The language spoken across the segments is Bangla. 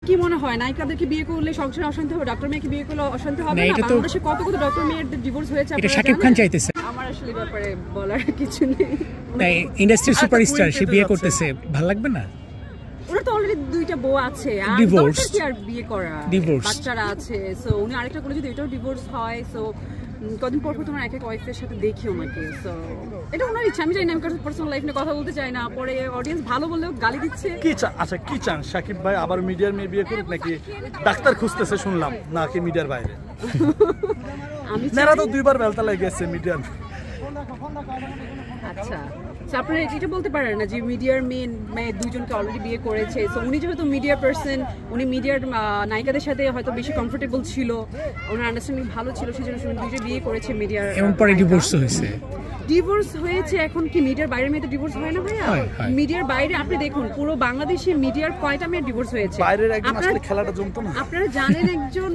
কি মনে হয় নায়িকাদেরকে বিয়ে করলে সংসারে অশান্তি হবে, ডক্টর মেয়েকে বিয়ে করলে অশান্তি হবে না? বাংলাদেশে কত কত ডক্টর মেয়ের ডিভোর্স হয়েছে এটা শাকিব খান চাইতেছে। আমার আসলে ব্যাপারে বলার কিছু নেই। তাই ইন্ডাস্ট্রির সুপারস্টার সে বিয়ে করতেছে, ভালো লাগবে না? ওরা তো অলরেডি দুইটা বউ আছে, আর ডিভোর্স কি আর বিয়ে করা, বাচ্চারা আছে। সো উনি আরেকটা করে যদি এটাও ডিভোর্স হয়, সো কদিন পর তোমার এক এক ওয়াইফের সাথে দেখি ওনাকে। সো এটা ওনার ইচ্ছা, আমি জানি না, আমি কারোর পার্সোনাল লাইফ নিয়ে কথা বলতে চাই না। পরে অডিয়েন্স ভালো বললেও গালি দিচ্ছে। কি চান? আচ্ছা কি চান শাকিব ভাই আবার মিডিয়ার মেয়ে বিয়ে করুক নাকি ডাক্তার খুঁজতেছে শুনলাম, নাকি মিডিয়ার বাইরে? আমি নেরা তো দুইবার বেলতা লাগিয়েছে মিডিয়ার। আচ্ছা আপনারা এটা বলতে পারেন না যে মিডিয়ার মেয়ে দুজনকে অলরেডি বিয়ে করেছে, সো উনি যেহেতু মিডিয়া পার্সন, উনি মিডিয়ার নায়িকাদের সাথে হয়তো বেশি কমফোর্টেবল ছিল, ওনার আন্ডারস্ট্যান্ডিং ভালো ছিল, সেজন্য দুইটা বিয়ে করেছে মিডিয়ার। এবং পরে ডিভোর্স হয়েছে। ডিভোর্স হয়েছে, এখন কি মিডিয়ার বাইরে মেয়েদের ডিভোর্স হয় না ভাইয়া? মিডিয়ার বাইরে আপনি দেখুন পুরো বাংলাদেশে মিডিয়ার কয়টা মেয়ের ডিভোর্স হয়েছে? বাইরের একজন আসলে খেলাটা জমতো না। আপনারা জানেন একজন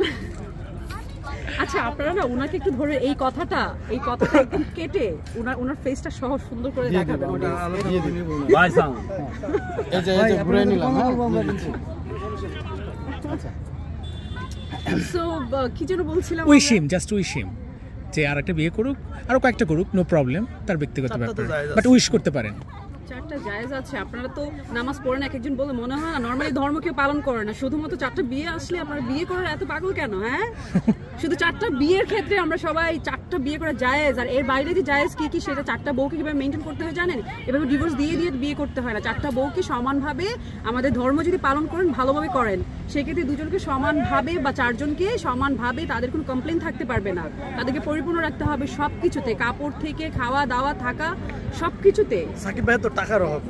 আচ্ছা আপনারা না ওনাকে একটু ধরে এই কথাটা একদম কেটে ওনার ফেসটা সহ সুন্দর করে দেখাবেন। সো কি যেন বলছিলাম, উইশ হিম, জাস্ট উইশ হিম যে আরেকটা বিয়ে করুক, আরো কয়েকটা করুক, নো প্রবলেম, তার ব্যক্তিগত ব্যাপার, বাট উইশ করতে পারেন। চারটা জায়েজ আছে। আপনারা তো নামাজ পড়েন এক একজন বলে, মনে হয় না নরমালি ধর্ম কেউ পালন করে না, শুধুমাত্র চারটা বিয়ে আসলে আপনারা বিয়ে করার এত পাগল কেন? হ্যাঁ শুধু চারটা বিয়ের ক্ষেত্রে আমরা সবাই চারটা বিয়ে করা জায়েজ, আর এর বাইরে যে জায়েজ কি কি সেটা চারটা বউকে কিভাবে মেনটেন করতে হয় জানেন? এভাবে ডিভোর্স দিয়ে বিয়ে করতে হয় না। চারটা বউকে সমানভাবে আমাদের ধর্ম যদি পালন করেন, ভালোভাবে করেন, সেক্ষেত্রে দুজনকে সমানভাবে বা চারজনকে সমানভাবে তাদের কোনো কমপ্লেন থাকতে পারবে না। তাদেরকে পরিপূর্ণ রাখতে হবে সব কিছুতে, কাপড় থেকে খাওয়া দাওয়া থাকা সব কিছুতে। সাকিব ভাই তো টাকার অভাব,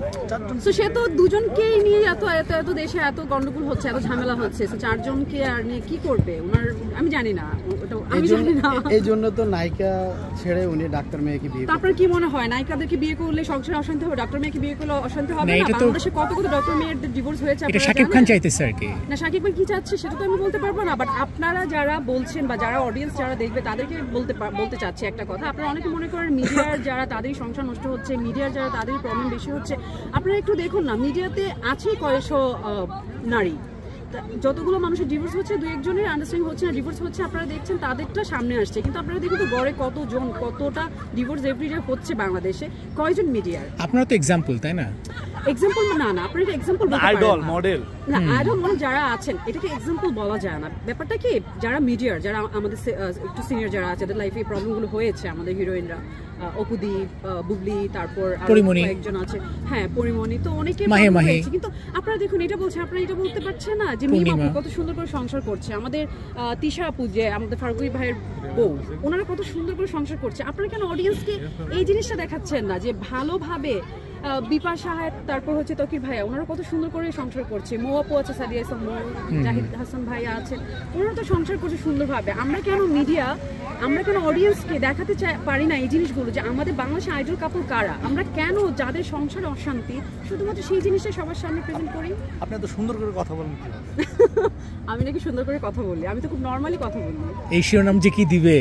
তো সে তো দুজনকেই নিয়ে এত এত এত দেশে এত গন্ডগোল হচ্ছে, এত ঝামেলা হচ্ছে, তো চারজনকে আর নিয়ে কি করবে ওনার? আমি জানি না, আমি জানি না। এই জন্য তো নায়িকা ছেড়ে উনি ডাক্তার মেয়েকে বিয়ে। তারপর কি মনে হয় নায়িকাদেরকে বিয়ে করলে সংসারে অশান্তি হবে, ডক্টর মেয়েকে বিয়ে করলে অশান্তি হবে না? বাংলাদেশে কত কত ডক্টর মেয়ের ডিভোর্স হয়েছে। এটা শাকিব খান চাইতেছে আর কি। না শাকিব ভাই কি চাচ্ছে সেটা তো আমি বলতে পারবো না, বাট আপনারা যারা বলছেন বা যারা অডিয়েন্স যারা দেখবে তাদেরকে বলতে চাচ্ছি একটা কথা। আপনারা অনেকে মনে করেন মিডিয়ার যারা তাদেরই সংসার নষ্ট হচ্ছে, মিডিয়ার যারা তাদেরই প্রবলেম বেশি হচ্ছে। আপনারা একটু দেখুন না, মিডিয়াতে আছে কয়েকশো নারী, যতগুলো মানুষের ডিভোর্স হচ্ছে, দুই একজনের আন্ডারস্ট্যান্ডিং হচ্ছে না, ডিভোর্স হচ্ছে, আপনারা দেখছেন তাদেরটা সামনে আসছে। কিন্তু আপনারা দেখুন তো গড়ে কতজন, কতটা ডিভোর্স এভরিডে হচ্ছে বাংলাদেশে, কয়জন মিডিয়ার? আপনারা তো এক্সাম্পল, তাই না? এক্সাম্পল না, আপনারা এটা এক্সাম্পল বলতে পারেন আইডল মডেল না, আইডল মডেল যারা আছেন এটাকে এক্সাম্পল বলা যায় না। ব্যাপারটা কি, যারা মিডিয়ার, যারা আমাদের একটু সিনিয়র যারা আছে, যাদের লাইফে এই প্রবলেমগুলো হয়েছে, আমাদের হিরোইনরা অপুদীপ, বুবলি, তারপর একজন আছে, হ্যাঁ পরিমণি, তো অনেকে হয়েছে। কিন্তু আপনারা দেখুন এটা বলছে, আপনারা এটা বলতে পারছেন না যে মিম আপু কত সুন্দর করে সংসার করছে, আমাদের তিশা আপু যে আমাদের ফারুকী ভাইয়ের বউ, ওনারা কত সুন্দর করে সংসার করছে। আপনারা কেন অডিয়েন্সকে এই জিনিসটা দেখাচ্ছেন না যে ভালোভাবে বিপাশা, তারপর হচ্ছে তকির ভাইয়া, ওনারা কত সুন্দর করে সংসার করছে, মৌ আপু আছে, সাদিয়া ইসলাম মৌ, জাহিদ হাসান ভাইয়া আছে, ওনারা তো সংসার করছে সুন্দরভাবে। আমরা কেন মিডিয়া, আমরা কেন অডিয়েন্সকে দেখাতে পারি না এই জিনিসগুলো যে আমাদের বাংলাদেশে আইডল কাপড় কারা, আমরা কেন যাদের সংসারে অশান্তি শুধুমাত্র সেই জিনিসটা সবার সামনে প্রেজেন্ট করি? আপনি তো সুন্দর করে কথা বলেন। আমি নাকি সুন্দর করে কথা বলি? আমি তো খুব নর্মালি কথা বলি। এই শিরোনাম যে কি দিবে